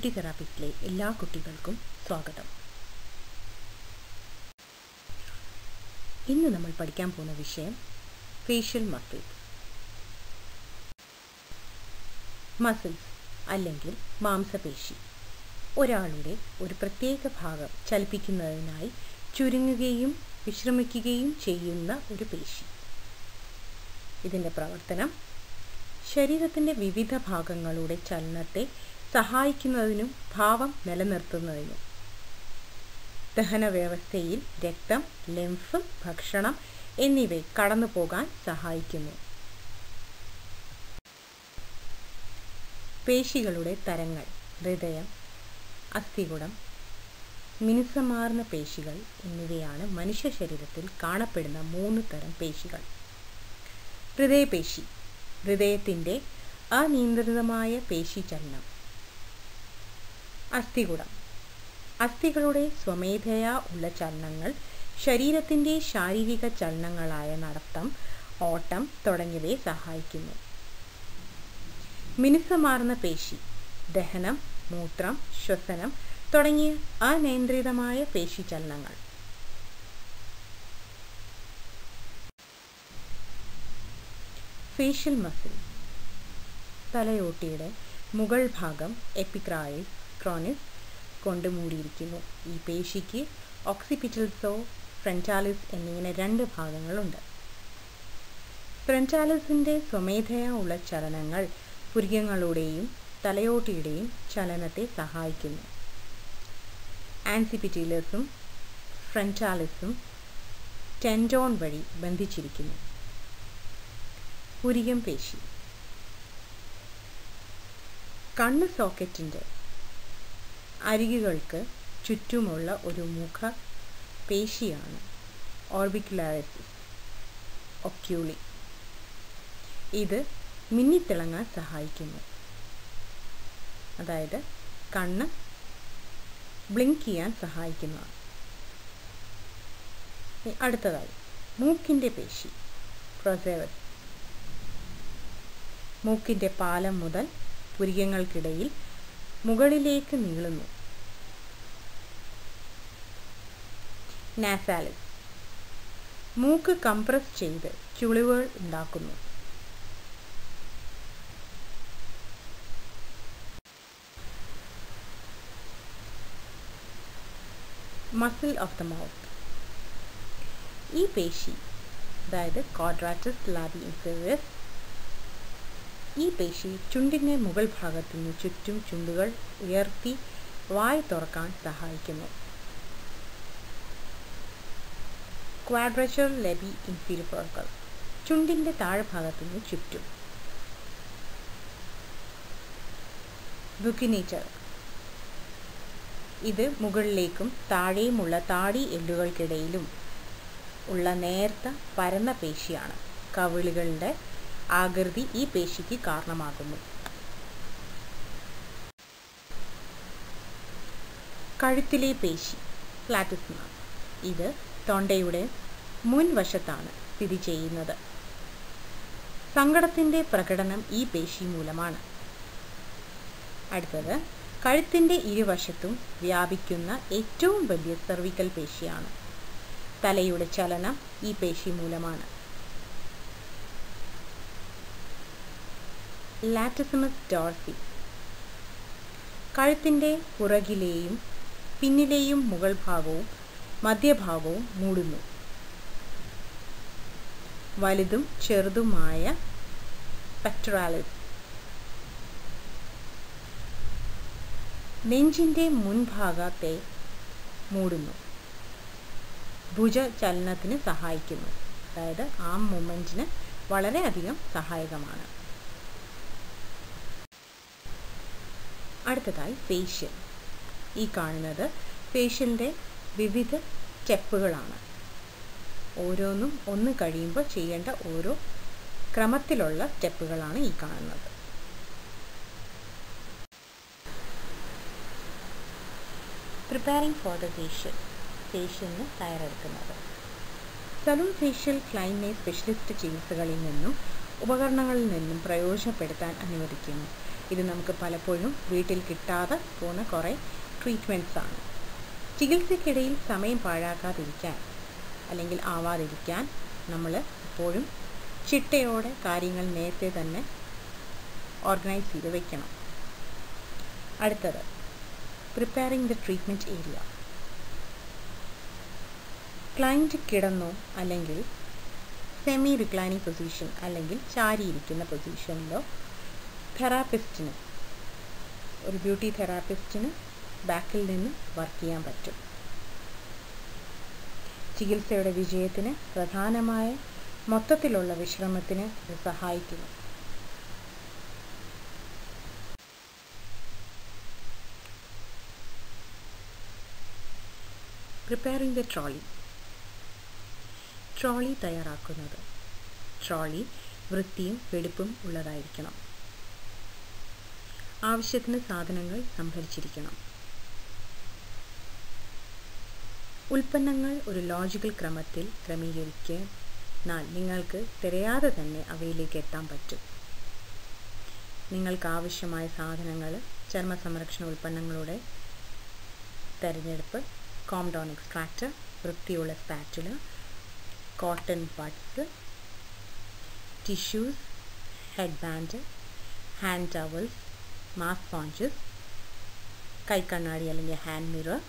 Beauty തെറാപ്പിസ്റ്റിലെ എല്ലാ കുട്ടികൾക്കും സ്വാഗതം. ഇന്ന് നമ്മൾ പഠിക്കാൻ പോകുന്ന വിഷയം ഫേഷ്യൽ മസിൽസ്. മസിൽസ് അല്ലെങ്കിൽ മാംസപേശി ഒരാളുടെ ഒരു പ്രത്യേക ഭാഗം ചലിപ്പിക്കുന്നതിനായി ചുരുങ്ങുകയും വിശ്രമിക്കുകയും ചെയ്യുന്ന ഒരു പേശി. ഇതിൻ്റെ പ്രവർത്തനം ശരീരത്തിൻ്റെ വിവിധ ഭാഗങ്ങളുടെ ചലനത്തെ സഹായിക്കുന്നതിനും ഭാവം നിലനിർത്തുന്നതിനും ദഹന വ്യവസ്ഥയിൽ രക്തം, ലിംഫ്, ഭക്ഷണം എന്നിവ കടന്നു പോകാൻ സഹായിക്കുന്നു. പേശികളുടെ തരങ്ങൾ: ഹൃദയം, അസ്ഥികൂടം, മിനുസമാർന്ന പേശികൾ എന്നിവയാണ് മനുഷ്യ ശരീരത്തിൽ കാണപ്പെടുന്ന 3 തരം പേശികൾ. ഹൃദയപേശി ഹൃദയത്തിൻ്റെ അനിയന്ത്രിതമായ പേശിചലനം. അസ്ഥികൂടം അസ്ഥികളുടെ സ്വമേധയാ ഉള്ള ചലനങ്ങൾ ശരീരത്തിൻ്റെ ശാരീരിക ചലനങ്ങളായ നടത്തം, ഓട്ടം തുടങ്ങിയവയെ സഹായിക്കുന്നു. മിനുസമാർന്ന പേശി ദഹനം, മൂത്രം, ശ്വസനം തുടങ്ങിയ അനിയന്ത്രിതമായ പേശിചലനങ്ങൾ. ഫേഷ്യൽ മസിൽ തലയോട്ടിയുടെ മുകൾ ഭാഗം എപ്പിക്രൈസ് ക്രോണിസ് കൊണ്ട് മൂടിയിരിക്കുന്നു. ഈ പേശിക്ക് ഓക്സിപിറ്റൽസോ ഫ്രണ്ടാലിസ് എന്നിങ്ങനെ 2 ഭാഗങ്ങളുണ്ട്. ഫ്രണ്ടാലിസിൻ്റെ സ്വമേധയാ ഉള്ള ചലനങ്ങൾ പുരികങ്ങളുടെയും തലയോട്ടിയുടെയും ചലനത്തെ സഹായിക്കുന്നു. ആൻസിപിറ്റലസും ഫ്രണ്ടാലിസും ടെൻഡോൺ വഴി ബന്ധിച്ചിരിക്കുന്നു. പുരികം പേശി കണ്ണ് സോക്കറ്റിൻ്റെ അരികുകൾക്ക് ചുറ്റുമുള്ള ഒരു മുഖ പേശിയാണ് ഓർബിക്കുലാരിസ് ഒക്യൂളി. ഇത് മിന്നിത്തിളങ്ങാൻ സഹായിക്കുന്നു, അതായത് കണ്ണ് ബ്ലിങ്ക് ചെയ്യാൻ സഹായിക്കുന്നതാണ്. അടുത്തതായി മൂക്കിൻ്റെ പേശി പ്രൊസേവസ്. മൂക്കിൻ്റെ പാലം മുതൽ പുരികങ്ങൾക്കിടയിൽ മുകളിലേക്ക് നീളുന്നു. നാസാലിസ് മൂക്ക് കംപ്രസ് ചെയ്ത് ചുളിവുകൾ ഉണ്ടാക്കുന്നു. മസിൽ ഓഫ് ദ മൗത്ത് ഈ പേശി, അതായത് ക്വാഡ്രാറ്റസ് ലാബി ഇൻഫീരിയസ്, ഈ പേശി ചുണ്ടിൻ്റെ മുകൾ ഭാഗത്തിന് ചുറ്റും ചുണ്ടുകൾ ഉയർത്തി വായ് തുറക്കാൻ സഹായിക്കുന്നു. ക്വാഡ്രേച്ചർ ലാബി ഇൻഫീരിയർ ചുണ്ടിൻ്റെ താഴ്ഭാഗത്തിന് ചുറ്റും. ബുക്കിനേറ്റർ ഇത് മുകളിലേക്കും താഴെയുമുള്ള താടി എല്ലുകൾക്കിടയിലും ഉള്ള നേർത്ത പരന്ന പേശിയാണ്. കവിളുകളുടെ ആകൃതി ഈ പേശിക്ക് കാരണമാകുന്നു. കഴുത്തിലെ പേശി പ്ലാറ്റിസ്മ ഇത് തൊണ്ടയുടെ മുൻവശത്താണ് സ്ഥിതി ചെയ്യുന്നത്. സങ്കടത്തിൻ്റെ പ്രകടനം ഈ പേശി മൂലമാണ്. അടുത്തത് കഴുത്തിൻ്റെ ഇരുവശത്തും വ്യാപിക്കുന്ന ഏറ്റവും വലിയ സെർവിക്കൽ പേശിയാണ്. തലയുടെ ചലനം ഈ പേശി മൂലമാണ്. ലാറ്റിസിമസ് ഡോർസി കഴുത്തിൻ്റെ പുറകിലെയും പിന്നിലെയും മുകൾ ഭാഗവും മധ്യഭാഗവും മൂടുന്നു. വലുതും ചെറുതുമായ പെക്ടോറാലിസ് നെഞ്ചിൻ്റെ മുൻഭാഗത്തെ മൂടുന്നു. ഭുജചലനത്തിന് സഹായിക്കുന്നു, അതായത് ആം മൂവ്മെൻറ്റിന് വളരെയധികം സഹായകമാണ്. അടുത്തതായി ഫേഷ്യൽ. ഈ കാണുന്നത് ഫേഷ്യലിൻ്റെ വിവിധ സ്റ്റെപ്പുകളാണ്. ഓരോന്നും ഒന്ന് കഴിയുമ്പോൾ ചെയ്യേണ്ട ഓരോ ക്രമത്തിലുള്ള സ്റ്റെപ്പുകളാണ് ഈ കാണുന്നത്. പ്രിപ്പയറിംഗ് ഫോർ ദ ഫേഷ്യൽ ഫേഷ്യലിന് തയ്യാറെടുക്കുന്നത്. സലൂൺ ഫേഷ്യൽ ക്ലൈൻറ്റിനെ സ്പെഷ്യലിസ്റ്റ് ചികിത്സകളിൽ നിന്നും ഉപകരണങ്ങളിൽ നിന്നും പ്രയോജനപ്പെടുത്താൻ അനുവദിക്കുന്നു. ഇത് നമുക്ക് പലപ്പോഴും വീട്ടിൽ കിട്ടാതെ പോകുന്ന കുറേ ട്രീറ്റ്മെൻറ്റ്സ് ആണ്. ചികിത്സയ്ക്കിടയിൽ സമയം പാഴാക്കാതിരിക്കാൻ അല്ലെങ്കിൽ ആവാതിരിക്കാൻ നമ്മൾ എപ്പോഴും ചിട്ടയോടെ കാര്യങ്ങൾ നേരത്തെ തന്നെ ഓർഗനൈസ് ചെയ്ത് വെക്കണം. അടുത്തത് preparing the treatment area. Client കിടന്നോ അല്ലെങ്കിൽ സെമി റിക്ലൈനിങ് പൊസിഷൻ അല്ലെങ്കിൽ ചാരിയിരിക്കുന്ന പൊസിഷനിലോ തെറാപ്പിസ്റ്റിന്, ഒരു ബ്യൂട്ടി തെറാപ്പിസ്റ്റിന് ബാക്കിൽ നിന്ന് വർക്ക് ചെയ്യാൻ പറ്റും. ചികിത്സയുടെ വിജയത്തിന് പ്രധാനമായ മൊത്തത്തിലുള്ള വിശ്രമത്തിന് ഇത് സഹായിക്കുന്നു. Preparing the trolley. ട്രോളി തയ്യാറാക്കുന്നത്. ട്രോളി വൃത്തിയും വെടിപ്പും ഉള്ളതായിരിക്കണം. ആവശ്യത്തിന് സാധനങ്ങൾ സംഭരിച്ചിരിക്കണം. ഉൽപ്പന്നങ്ങൾ ഒരു ലോജിക്കൽ ക്രമത്തിൽ ക്രമീകരിക്കാൻ നിങ്ങൾക്ക് തിരയാതെ തന്നെ അവയിലേക്ക് എത്താൻ പറ്റും. നിങ്ങൾക്ക് ആവശ്യമായ സാധനങ്ങൾ: ചർമ്മ സംരക്ഷണ ഉൽപ്പന്നങ്ങളുടെ തിരഞ്ഞെടുപ്പ്, കോംഡോൺ എക്സ്ട്രാക്ടർ, വൃത്തിയുള്ള spatula, cotton buds, tissues, head band, hand towels, mask sponges, കൈക്കണ്ണാടി അല്ലെങ്കിൽ ഹാൻഡ് മിറർ,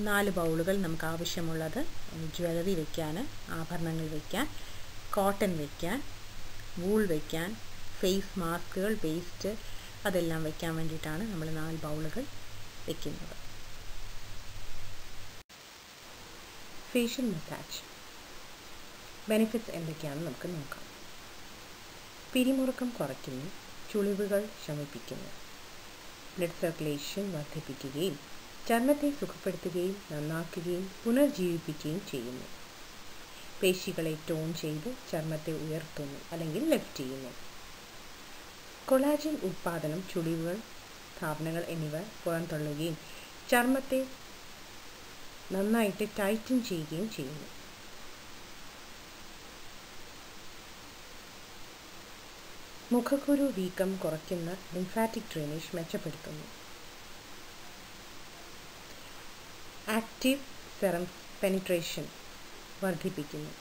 4 ബൗളുകൾ നമുക്ക് ആവശ്യമുള്ളത് ജ്വല്ലറി വയ്ക്കാൻ, ആഭരണങ്ങൾ വയ്ക്കാൻ, കോട്ടൺ വയ്ക്കാൻ, വൂൾ വയ്ക്കാൻ, ഫേസ് മാസ്കുകൾ, പേസ്റ്റ് അതെല്ലാം വയ്ക്കാൻ വേണ്ടിയിട്ടാണ് നമ്മൾ 4 ബൗളുകൾ വയ്ക്കുന്നത്. ഫേഷ്യൽ മസാജ് ബെനിഫിറ്റ്സ് എന്തൊക്കെയാണെന്ന് നമുക്ക് നോക്കാം. പിരിമുറുക്കം കുറയ്ക്കുന്നു, ചുളിവുകൾ ശമിപ്പിക്കുന്നു, ബ്ലഡ് സർക്കുലേഷൻ വർദ്ധിപ്പിക്കുകയും ചർമ്മത്തെ സുഖപ്പെടുത്തുകയും നന്നാക്കുകയും പുനർജീവിപ്പിക്കുകയും ചെയ്യുന്നു. പേശികളെ ടോൺ ചെയ്ത് ചർമ്മത്തെ ഉയർത്തുന്നു അല്ലെങ്കിൽ ലിഫ്റ്റ് ചെയ്യുന്നു. കൊളാജൻ ഉത്പാദനം, ചുളിവുകൾ, സ്ഥാപനങ്ങൾ എന്നിവ പുറന്തള്ളുകയും ചർമ്മത്തെ നന്നായിട്ട് ടൈറ്റൻ ചെയ്യുകയും ചെയ്യുന്നു. മുഖക്കുരു വീക്കം കുറയ്ക്കുന്ന ലിംഫാറ്റിക് ഡ്രെയിനേജ് മെച്ചപ്പെടുത്തുന്നു. ആക്റ്റീവ് സെറം പെനിട്രേഷൻ വർദ്ധിപ്പിക്കുന്നു.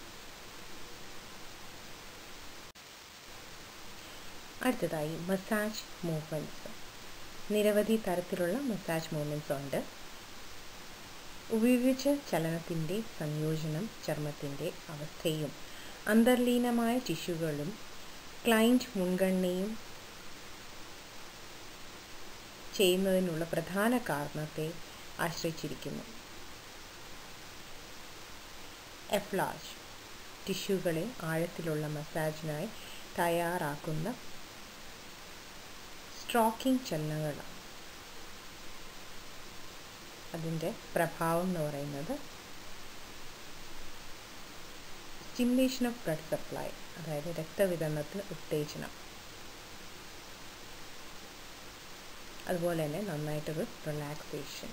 അടുത്തതായി മസാജ് മൂവ്മെൻറ്റ്സ്. നിരവധി തരത്തിലുള്ള മസാജ് മൂവ്മെൻറ്റ്സ് ഉണ്ട്. ഉപയോഗിച്ച ചലനത്തിൻ്റെ സംയോജനം ചർമ്മത്തിൻ്റെ അവസ്ഥയും അന്തർലീനമായ ടിഷ്യൂകളും ക്ലയൻറ്റ് മുൻഗണനയും ചെയ്യുന്നതിനുള്ള പ്രധാന കാരണത്തെ ആശ്രയിച്ചിരിക്കുന്നു. എഫ്ലാജ് ടിഷ്യൂകളെ ആഴത്തിലുള്ള മസാജിനായി തയ്യാറാക്കുന്ന സ്ട്രോക്കിംഗ് ചലനങ്ങളാണ്. അതിൻ്റെ പ്രഭാവം എന്ന് പറയുന്നത് സ്റ്റിമുലേഷൻ ഓഫ് ബ്ലഡ് സപ്ലൈ, അതായത് രക്തവിതരണത്തിന് ഉത്തേജനം, അതുപോലെ തന്നെ നന്നായിട്ടൊരു റിലാക്സേഷൻ.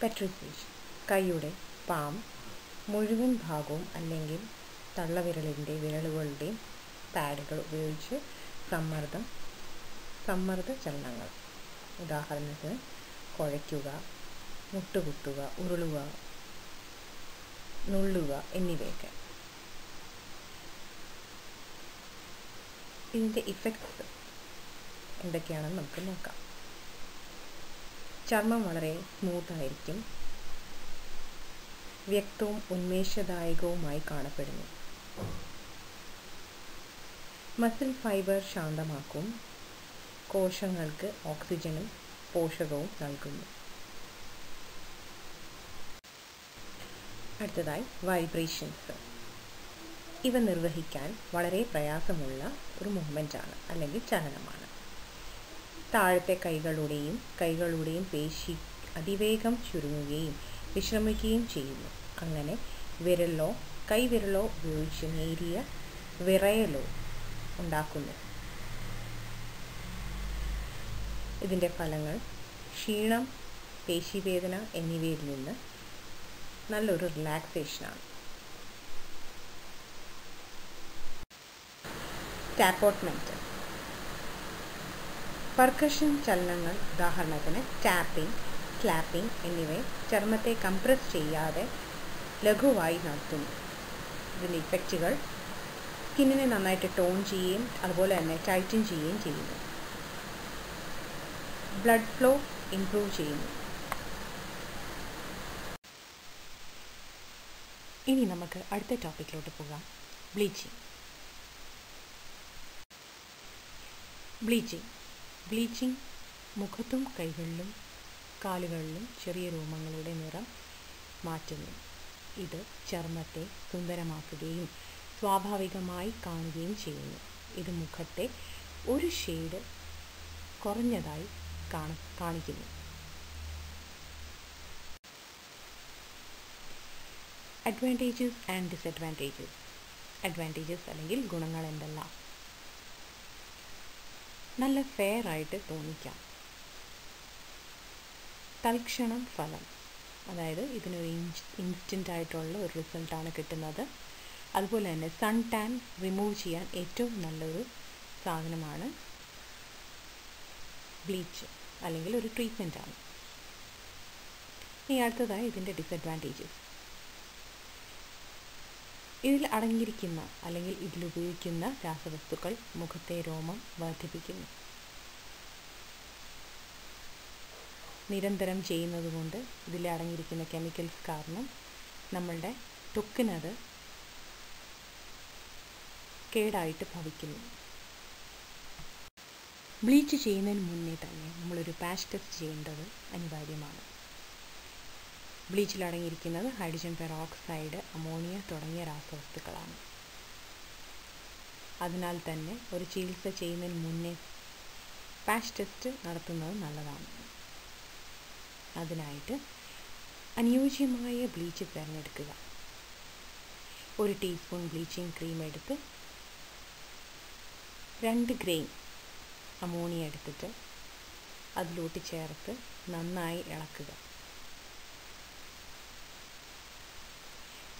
പെട്രിഫിക്കേഷൻ കൈയുടെ പാം മുഴുവൻ ഭാഗവും അല്ലെങ്കിൽ തള്ളവിരലിൻ്റെ വിരലുകളുടെയും പാഡുകൾ ഉപയോഗിച്ച് സമ്മർദ്ദ ചലനങ്ങൾ, ഉദാഹരണത്തിന് കുഴയ്ക്കുക, മുട്ടുകുത്തുക, ഉരുളുക, നുള്ളുക എന്നിവയൊക്കെ. ഇതിൻ്റെ ഇഫക്ട്സ് എന്തൊക്കെയാണെന്ന് നമുക്ക് നോക്കാം. ചർമ്മം വളരെ സ്മൂത്തായിരിക്കും, വ്യക്തവും ഉന്മേഷദായകവുമായി കാണപ്പെടുന്നു. മസിൽ ഫൈബർ ശാന്തമാക്കും, കോശങ്ങൾക്ക് ഓക്സിജനും പോഷകവും നൽകുന്നു. അടുത്തതായി വൈബ്രേഷൻസ്. ഇവ നിർവഹിക്കാൻ വളരെ പ്രയാസമുള്ള ഒരു മൂവ്മെൻ്റാണ് അല്ലെങ്കിൽ ചലനമാണ്. താഴത്തെ കൈകളുടെയും പേശി അതിവേഗം ചുരുങ്ങുകയും വിശ്രമിക്കുകയും ചെയ്യുന്നു. അങ്ങനെ കൈവിരലോ ഉപയോഗിച്ച് നേരിയ വിറയലോ ഉണ്ടാക്കുന്നു. ഇതിൻ്റെ ഫലങ്ങൾ ക്ഷീണം, പേശിവേദന എന്നിവയിൽ നിന്ന് നല്ലൊരു റിലാക്സേഷനാണ്. ടാപ്പോട്ട്മെൻറ്റ്. പെർക്കഷൻ ചലനങ്ങൾ, ഉദാഹരണത്തിന് ടാപ്പിംഗ്, ക്ലാപ്പിംഗ് എന്നിവയെ ചർമ്മത്തെ കംപ്രസ് ചെയ്യാതെ ലഘുവായി നടത്തുന്നു. ഇതിൻ്റെ ഇഫക്റ്റുകൾ സ്കിന്നിനെ നന്നായിട്ട് ടോൺ ചെയ്യുകയും അതുപോലെ തന്നെ ടൈറ്റൻ ചെയ്യുകയും ചെയ്യുന്നു. ബ്ലഡ് ഫ്ലോ ഇംപ്രൂവ് ചെയ്യുന്നു. ഇനി നമുക്ക് അടുത്ത ടോപ്പിക്കിലോട്ട് പോകാം. ബ്ലീച്ചിങ് മുഖത്തും കൈകളിലും കാലുകളിലും ചെറിയ രോമങ്ങളുടെ നിറം മാറ്റുന്നു. ഇത് ചർമ്മത്തെ സുന്ദരമാക്കുകയും സ്വാഭാവികമായി കാണുകയും ചെയ്യുന്നു. ഇത് മുഖത്തെ ഒരു ഷെയ്ഡ് കുറഞ്ഞതായി കാണിക്കുന്നു. Advantages and disadvantages. അഡ്വാൻറ്റേജസ് അല്ലെങ്കിൽ ഗുണങ്ങൾ എന്തെല്ലാം? നല്ല ഫെയർ ആയിട്ട് തോന്നിക്കാം. തൽക്ഷണം ഫലം, അതായത് ഇതിനൊരു ഇൻസ്റ്റൻ്റ് ആയിട്ടുള്ള ഒരു റിസൾട്ടാണ് കിട്ടുന്നത്. അതുപോലെ തന്നെ സൺ ടാൻ റിമൂവ് ചെയ്യാൻ ഏറ്റവും നല്ലൊരു സാധനമാണ് ബ്ലീച്ച്, അല്ലെങ്കിൽ ഒരു ട്രീറ്റ്മെൻറ്റാണ്. ഇനി അടുത്തതായി ഇതിൻ്റെ ഡിസഡ്വാൻറ്റേജസ്. ഇതിൽ അടങ്ങിയിരിക്കുന്ന അല്ലെങ്കിൽ ഇതിലുപയോഗിക്കുന്ന രാസവസ്തുക്കൾ മുഖത്തെ രോമം വർദ്ധിപ്പിക്കുന്നു. നിരന്തരം ചെയ്യുന്നത് കൊണ്ട് ഇതിൽ അടങ്ങിയിരിക്കുന്ന കെമിക്കൽസ് കാരണം നമ്മളുടെ ത്വക്കിനത് കേടായിട്ട് ഭവിക്കുന്നു. ബ്ലീച്ച് ചെയ്യുന്നതിന് മുന്നേ തന്നെ നമ്മളൊരു പാച്ച് ടെസ്റ്റ് ചെയ്യേണ്ടത് അനിവാര്യമാണ്. ബ്ലീച്ചിൽ അടങ്ങിയിരിക്കുന്നത് ഹൈഡ്രജൻ പെറോക്സൈഡ്, അമോണിയ തുടങ്ങിയ രാസവസ്തുക്കളാണ്. അതിനാൽ തന്നെ ഒരു ചികിത്സ ചെയ്യുന്നതിന് മുന്നേ പാച്ച് ടെസ്റ്റ് നടത്തുന്നത് നല്ലതാണ്. അതിനായിട്ട് അനുയോജ്യമായ ബ്ലീച്ച് തിരഞ്ഞെടുക്കുക. 1 ടീസ്പൂൺ ബ്ലീച്ചിങ് ക്രീം എടുത്ത് 2 ഗ്രെയിൻ അമോണിയ എടുത്തിട്ട് അതിലോട്ട് ചേർത്ത് നന്നായി ഇളക്കുക.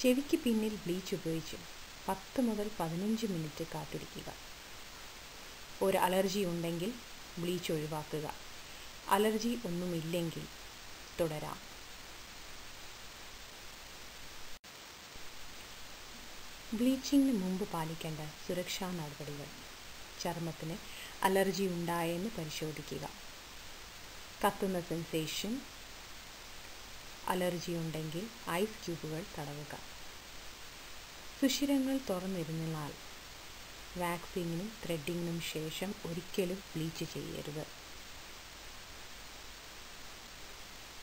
ചെവിക്ക് പിന്നിൽ ബ്ലീച്ച് ഉപയോഗിച്ച് 10 മുതൽ 15 മിനിറ്റ് കാത്തിരിക്കുക. ഒരു അലർജി ഉണ്ടെങ്കിൽ ബ്ലീച്ച് ഒഴിവാക്കുക. അലർജി ഒന്നുമില്ലെങ്കിൽ തുടരാം. ബ്ലീച്ചിങ്ങിന് മുമ്പ് പാലിക്കേണ്ട സുരക്ഷാ നടപടികൾ. ചർമ്മത്തിന് അലർജി ഉണ്ടായെന്ന് പരിശോധിക്കുക. കത്തുന്ന സെൻസേഷൻ, അലർജി ഉണ്ടെങ്കിൽ ഐസ് ക്യൂബുകൾ തടവുക. സുഷിരങ്ങൾ തുറന്നിരുന്നാൽ വാക്സിങ്ങിനും ത്രെഡിങ്ങിനും ശേഷം ഒരിക്കലും ബ്ലീച്ച് ചെയ്യരുത്.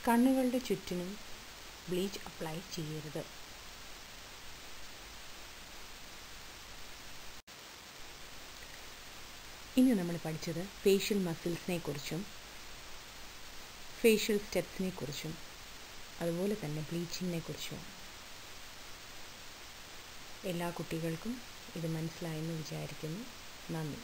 കണ്ണുകളുടെ ചുറ്റിനും ബ്ലീച്ച് അപ്ലൈ ചെയ്യരുത്. ഇനി നമ്മൾ പഠിച്ചത് ഫേഷ്യൽ മസിൽസിനെ കുറിച്ചും ഫേഷ്യൽ സ്റ്റെപ്സിനെ കുറിച്ചും അതുപോലെ തന്നെ ബ്ലീച്ചിങ്ങിനെ കുറിച്ചുമാണ്. എല്ലാ കുട്ടികൾക്കും ഇത് മനസ്സിലായെന്ന് വിചാരിക്കുന്നു. നന്ദി.